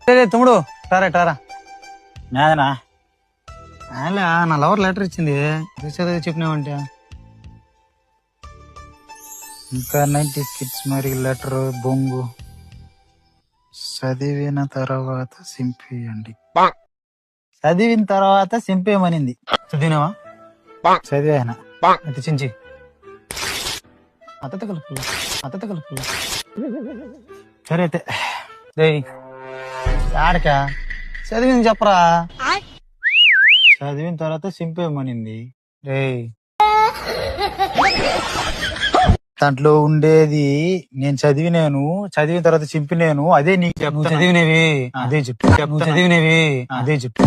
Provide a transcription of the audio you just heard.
తమ్ముడు టారా టారా నాదనా నా lover letter ఇచ్చింది చదివి చెప్పినావంటే ఇంకా 90 కిడ్స్ మరి లెటర్ బొంగు చదివిన తర్వాత సింపేయండి. చదివిన తర్వాత సింపేయమనింది. చదివినావా? చదివానా? అయితే చించి అత్త కలుపు సరే అయితే ఆడకా చదివింది చెప్పరా. చదివిన తర్వాత సింపేయమనింది. దాంట్లో ఉండేది నేను చదివిన తర్వాత చింపినాను. అదే నీకు నువ్వు చదివినవి అదే చెప్పు. చదివినవి అదే చెప్పు.